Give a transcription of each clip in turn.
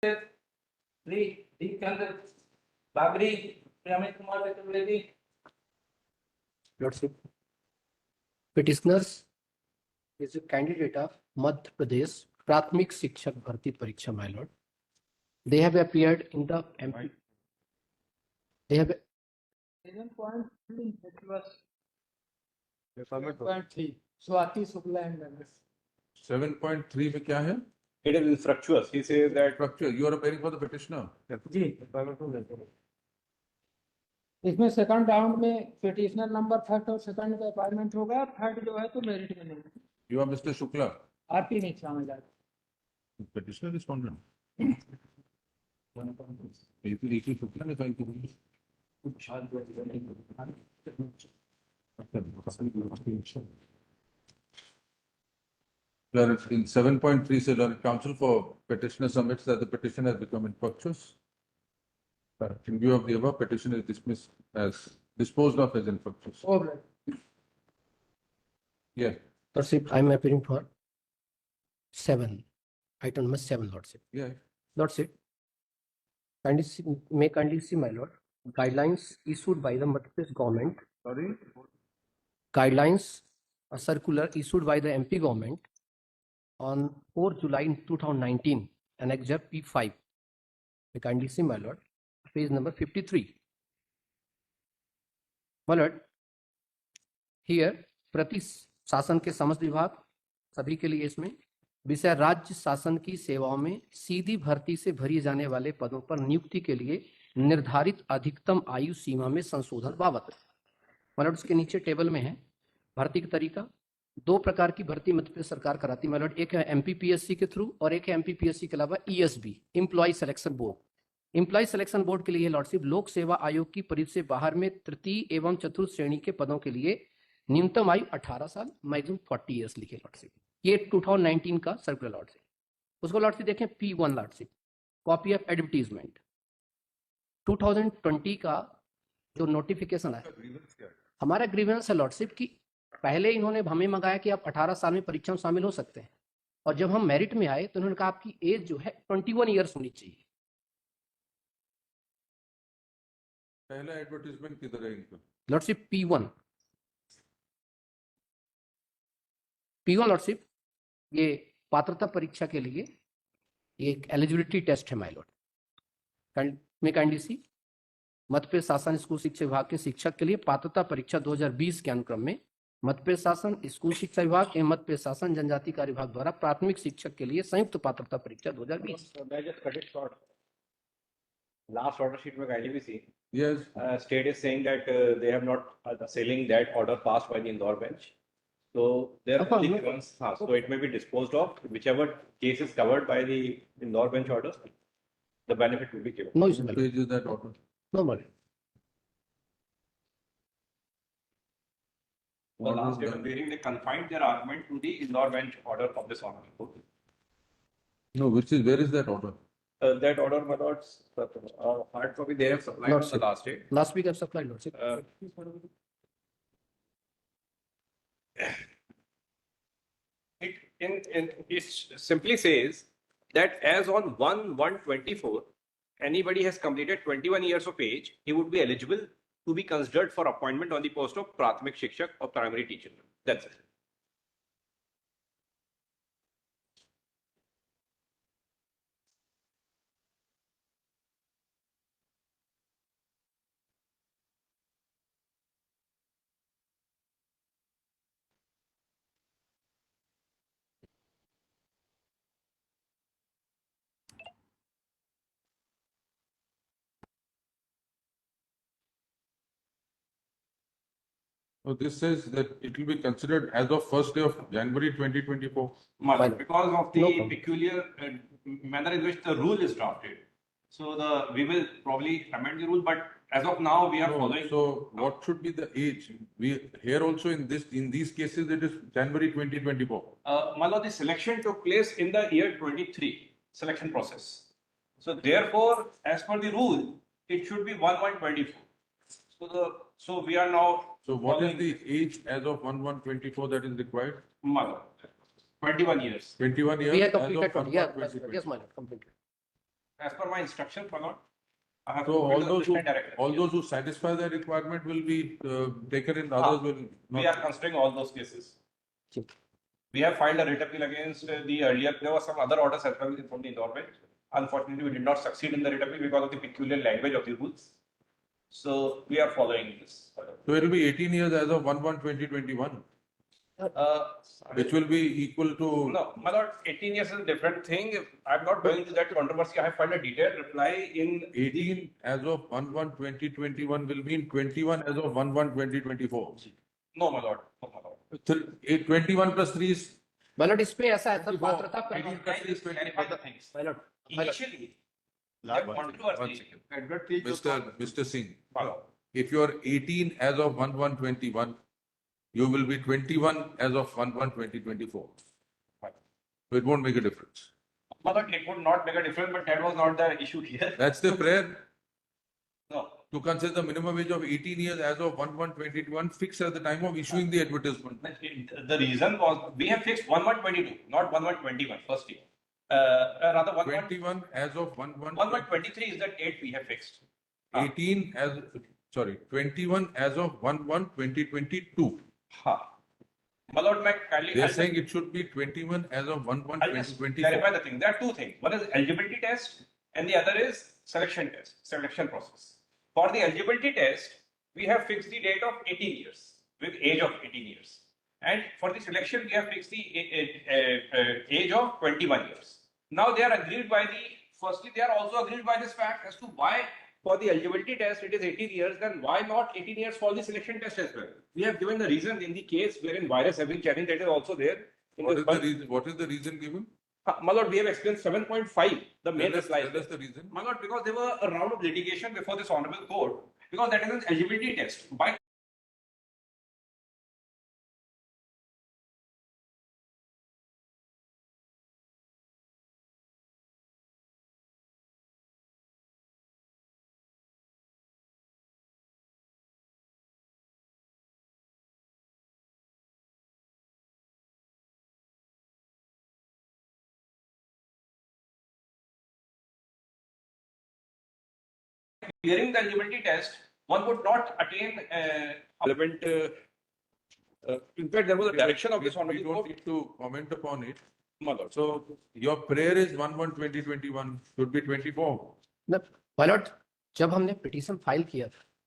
Shri Deepchandra Babri, Shri Amit Kumar Chaturvedi. Lordship, petitioners is a candidate of Madhya Pradesh Prathamik Shikshak Bharti Pariksha, my lord. They have appeared in the MP. They have 7.3 it was 7.3 Swati Shukla and others. 7.3 में क्या है? It is infructuous. He says that Structure. You are appearing for the petitioner. जी, इसमें second round में petitioner number first और second का appointment होगा, third जो है तो मेरिट में नहीं। You are Mr. Shukla. आपकी नहीं शामिल है। Petitioner is found. एक ही शुक्ला ने फाइल की। Lord, in 7.3 say, Lord, counsel for petitioner submits that the petition has become infructuous. In view of the above, petition is dismissed as disposed of as infructuous. Over Yeah, Lordship, I am appearing for 7. Item number 7, Lordship. yeah. Lordship, kindly see, may kindly see, my lord, guidelines issued by the Madhya Pradesh government. Sorry? Guidelines, a circular issued by the MP government on 4 July 2019, Annexure P5. May kindly see, my lord, page number 53. My lord, here प्रति शासन के समस्त विभाग सभी के लिए इसमें विषय राज्य शासन की सेवाओं में सीधी भर्ती से भरी जाने वाले पदों पर नियुक्ति के लिए निर्धारित अधिकतम आयु सीमा में संशोधन बाबत। मतलब उसके नीचे टेबल में है भर्ती का तरीका। 2 प्रकार की भर्ती मध्य प्रदेश सरकार कराती है मतलब, एक है एमपीपीएससी के थ्रू और एक है एमपीपीएससी के अलावा ESB, employ selection board. Employ selection board के लिए लॉर्डशिप लोक सेवा आयोग की परिधि से बाहर में तृतीय एवं चतुर्थ श्रेणी के पदों के लिए न्यूनतम आयु 18 साल, मैक्सिमम 40 ईयर्स लिखे लॉर्डशिप। ये 2019 का सर्कुलर लॉर्डशिप। उसको लॉर्डशिप देखें P1 lordship, copy of advertisement 2020 का जो नोटिफिकेशन है। हमारा ग्रीवेंस है लॉर्डशिप की पहले इन्होंने हमें मंगाया कि आप 18 साल में परीक्षा में शामिल हो सकते हैं, और जब हम मेरिट में आए तो उन्होंने कहा आपकी एज जो है 21 ईयर्स होनी चाहिए। पहला एडवर्टाइजमेंट किधर है इनका? लॉर्डशिप P1 लॉर्डशिप, ये पात्रता परीक्षा के लिए ये एक एलिजिबिलिटी टेस्ट है माय लॉर्ड। में काइंडली सी मध्य प्रदेश शासन स्कूल शिक्षा विभाग के शिक्षक के लिए पात्रता परीक्षा 2020 के अनुक्रम में मध्य प्रदेश शासन स्कूल शिक्षा विभाग एवं मध्य प्रदेश शासन जनजाति कार्य विभाग द्वारा प्राथमिक शिक्षक के लिए संयुक्त पात्रता परीक्षा 2020। last order sheet में kindly see. Yes. State is saying that they have not selling that order passed by the Indore bench. So there are only ones. So it may be disposed of. Whichever case is covered by the Indore bench order, the benefit will be given. No, Which page is that order? normal. The last day of hearing, they confined their argument to the Indore bench order of this honorable court. No, where is that order? That order, my lords, hard copy they have supplied on the last day. Last week I've supplied lordship. It simply says that as on 1/1/24, anybody has completed 21 years of age, he would be eligible to be considered for appointment on the post of Prathamik Shikshak or primary teacher. That's it. So this says that it will be considered as of 1st day of January 2024. Because of the No peculiar manner in which the rule is drafted. So we will probably amend the rule, but as of now we are following. So what should be the age? We here also in these cases it is January 2024. Malo, the selection took place in the year 23 selection process. So therefore, as per the rule, it should be 1/1/24. So we are now. So what is the age as of 1/1/24 that is required? Malo, 21 years. 21 years. We have as of completed 20. 1/1/2024. Yes, my lord, completed. as per my instruction, my lord. I have So told all the those who, assistant director. all Yes. those who satisfy that requirement will be taken in, Ah, others will We not. are considering all those cases. ठीक. We have filed a writ appeal against the earlier, there were some other orders as well from the Indore bench. Unfortunately, we did not succeed in the writ appeal because of the peculiar language of the rules. So we are following this. So it will be 18 years as of 1/1/2021, Uh, which will be equal to. No, my lord, 18 years is a different thing. I'm not going to that controversy. I have filed a detailed reply in 18 as of 1/1/2021 will mean 21 as of 1/1/2024. No, my lord. No, my lord. 21 plus 3 is. Ballot इस पे ऐसा है sir 24. पात्रता I Eighteen will plus three is clarify the things. Ballot Initially, the One controversy, second. Mr. Singh, my lord. if you are 18 as of 1/1/21, you will be 21 as of 1/1/2024. So it won't make a difference. My lord, it would not make a difference, but that was not the issue here. That's the prayer No, to consider the minimum age of 18 years as of 1/1/2021 fixed at the time of issuing the advertisement. the reason was we have fixed 1/1/22, not 1/1/21, first year. Rather 21 as of 1/1/23 is the date we have fixed. 18 as, sorry, 21 as of 1/1/2022. Ha. My lord, may kindly. They are I'll saying it should be 21 as of I'll just 1/1/2024. clarify the thing. There are two things. One is eligibility test and the other is selection test, selection process. For the eligibility test, we have fixed the date of 18 years with age of 18 years. And for the selection, we have fixed the age of 21 years. Now they are agreed by the, firstly, they are also agreed by this fact as to why for the eligibility test it is 18 years, then why not 18 years for the selection test as well? We have given the reason in the case wherein virus have been challenged, that is also there. In What this is the one. reason? What is the reason given? My lord, we have explained 7.5, the main Tell us, reply. tell us the reason. My lord, because there were a round of litigation before this honorable court, because that is an eligibility test. By clearing the eligibility test, one would not attain relevant. In fact, there was a direction of this We honorable don't court. need to comment upon it. My lord. So your prayer is 1/1/2021 should be 24. Ballot जब हमने petition file किया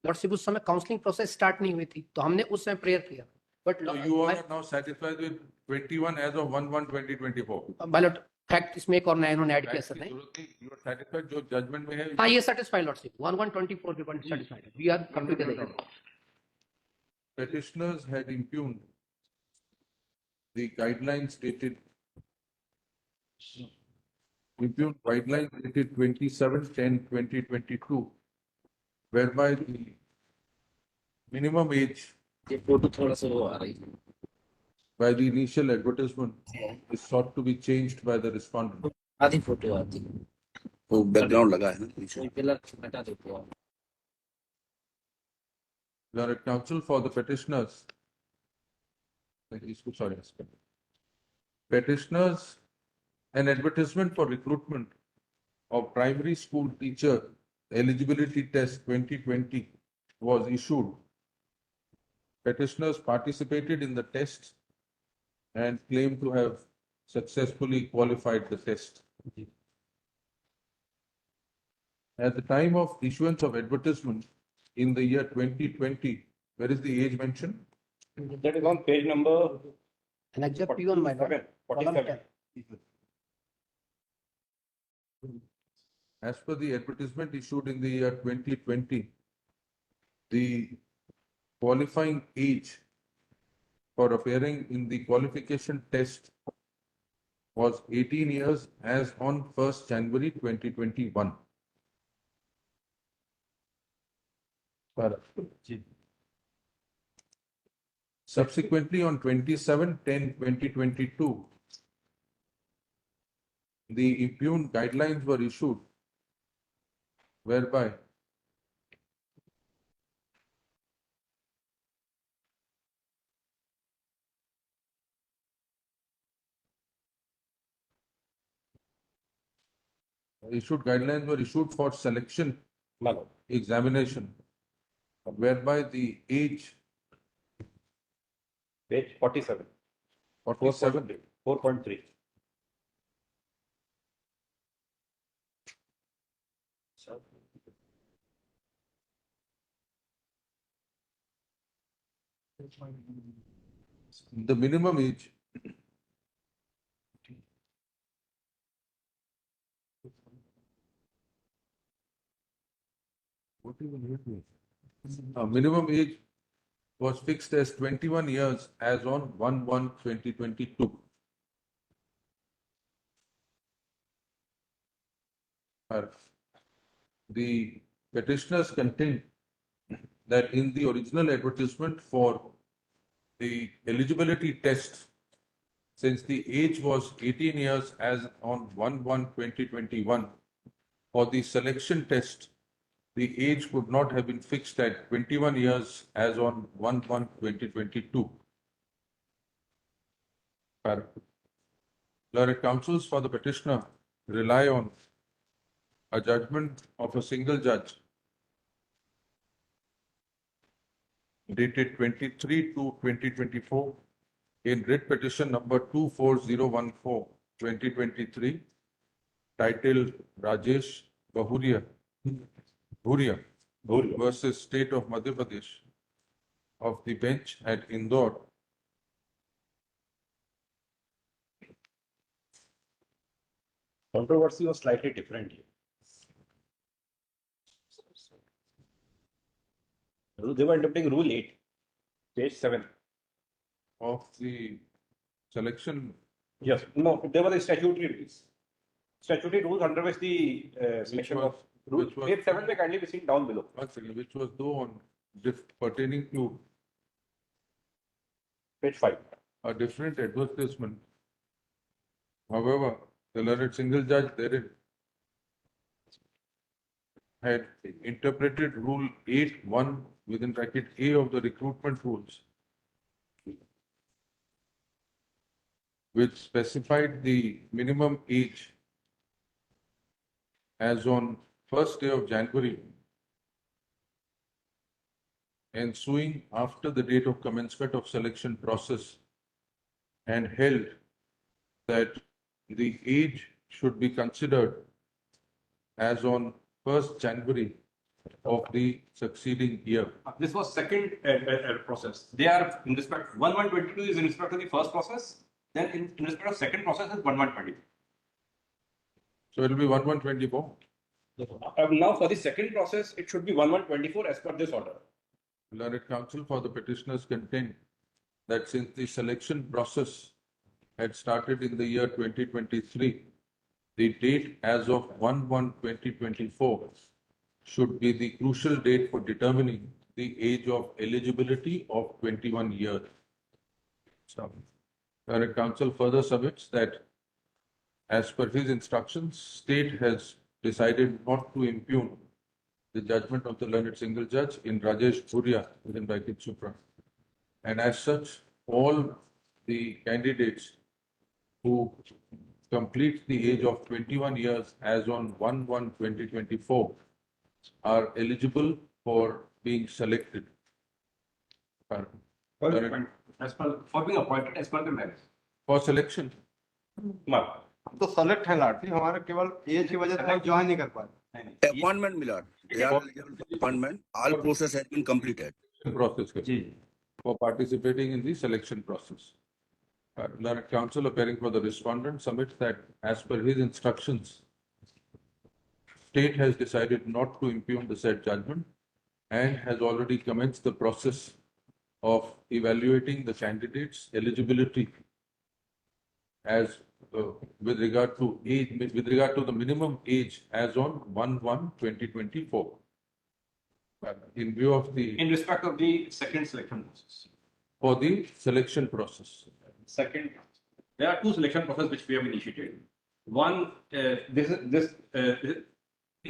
lordship उस समय counselling process start नहीं हुई थी तो हमने उस समय प्रेयर किया but So you are now satisfied with 21 as of 1/1/2024. Ballot fact इसमें एक और नया इन्होंने ऐड किया सर ने You are satisfied जो judgment में है. हाँ ये सेटिस्फाइड लॉर्डशिप 1124 के point satisfied we are completed Petitioners had impugned the guidelines dated 27/10/2022, whereby the minimum age ये फोटो थोड़ा सा वो आ रही है by the initial advertisement is sought to be changed by the respondent. आधी फोटो आती है वो बैकग्राउंड लगा है ना पीछे कोई पिलर हटा देते हो Learned counsel for the petitioners. Sorry. Petitioners, an advertisement for recruitment of primary school teacher eligibility test 2020 was issued. Petitioners participated in the test and claimed to have successfully qualified the test. At the time of issuance of advertisement in the year 2020, where is the age mentioned? That is on page number annexure P1 my lord 47. As per the advertisement issued in the year 2020, the qualifying age for appearing in the qualification test was 18 years as on 1st January 2021. Subsequently, on 27/10/2022, the impugned guidelines were issued, whereby issued guidelines were issued for selection No. examination, whereby the age Page 47. 47. 4.3. The minimum age minimum age was fixed as 21 years as on 1/1/2022. The petitioners contend that in the original advertisement for the eligibility test, since the age was 18 years as on 1/1/2021, for the selection test, the age could not have been fixed at 21 years as on 1/1/2022. Learned counsels for the petitioner rely on a judgment of a single judge dated 23/2/2024 in writ petition number 24014/2023 titled Rajesh Bhuria versus State of Madhya Pradesh of the bench at Indore. Controversy was slightly different here. They were interpreting Rule 8, page 7. Of the selection, Yes, no, there were the statutory rules. Statutory rules under which the selection was- of Rule which was- page 7 may kindly be seen down below. once again, which was though on pertaining to Page 5. a different advertisement. However, the learned single judge therein had interpreted Rule 8(1) within bracket A of the recruitment rules, which specified the minimum age as on first day of January ensuing after the date of commencement of selection process, and held that the age should be considered as on 1st January of the succeeding year. This was second process. They are in respect 1/1/22 is in respect of the first process. Then in respect of second process is 1/1/20. So it will be 1/1/24. Now for the second process, it should be 1/1/24 as per this order. Learned counsel for the petitioners contend that since the selection process had started in the year 2023, the date as of 1/1/2024 should be the crucial date for determining the age of eligibility of 21 years. So, learned counsel further submits that as per his instructions, state has decided not to impugn the judgment of the learned single judge in Rajesh Bhuria within bracket Supra. And as such, all the candidates who complete the age of 21 years as on 1/1/2024 are eligible for being selected. As per for being appointed as per the merits. For selection, Now, तो select है लाठी हमारे केवल as की वजह से हम join नहीं कर पाए Appointment, my lord. They are eligible for appointment. All process has been completed. process for participating in the selection process. Learned counsel appearing for the respondent submits that as per his instructions, state has decided not to impugn the said judgment and has already commenced the process of evaluating the candidates' eligibility as with regard to age, with regard to the minimum age as on 1/1/2024. In view of the, in respect of the second selection process. for the selection process. Second, there are two selection processes which we have initiated. One, in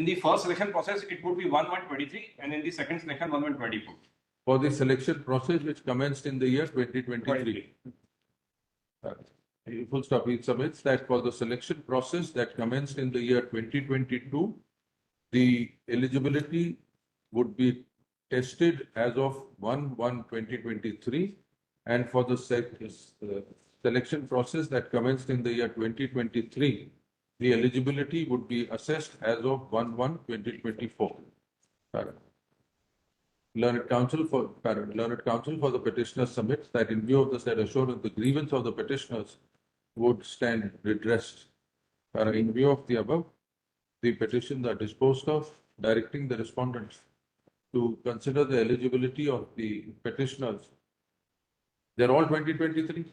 the first selection process, it would be 1/1/23, and in the second selection, 1/1/24. For the selection process which commenced in the year 2023. full stop, he submits that for the selection process that commenced in the year 2022, the eligibility would be tested as of 1/1/2023, and for the selection process that commenced in the year 2023, the eligibility would be assessed as of 1/1/2024. Learned counsel for the petitioner submits that in view of the said assurance, the grievance of the petitioners would stand redressed. In view of the above, the petitions are disposed of, directing the respondents to consider the eligibility of the petitioners. They're all 2023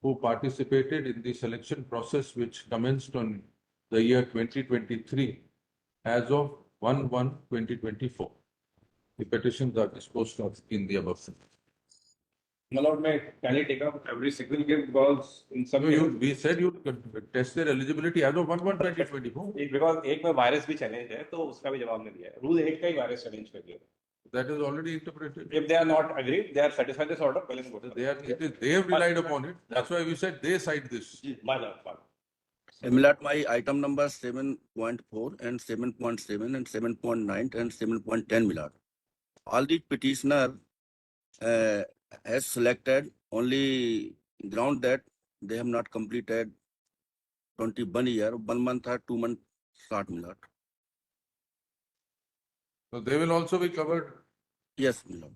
who participated in the selection process which commenced on the year 2023 as of 1/1/2024. The petitions are disposed of in the above. My lord, can I take up every single game because in some We said you test their eligibility as of 1/1/2024. because एक में virus भी challenge है तो उसका भी जवाब नहीं दिया है। रूल 8 का ही वायरस चैलेंज कर दिया। That is already interpreted. If they are not agreed, they are satisfied this order, well and good. They have relied upon it. That's why we said they cite this. My lord. Milord, my item number 7.4 and 7.7 and 7.9 and 7.10, Milord. All the petitioner has selected only ground that they have not completed 21 year, 1 month or 2 months start, Milord. So they will also be covered. Yes, Milord.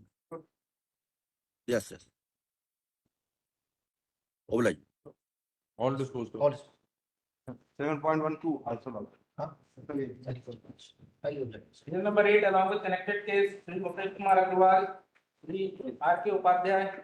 Yes, yes. Oblige. All disposed of. All is. 7.12 also allowed. Petition number 8 along with connected case, Sri Mukesh Kumar Agarwal, Sri R.K. Upadhyay.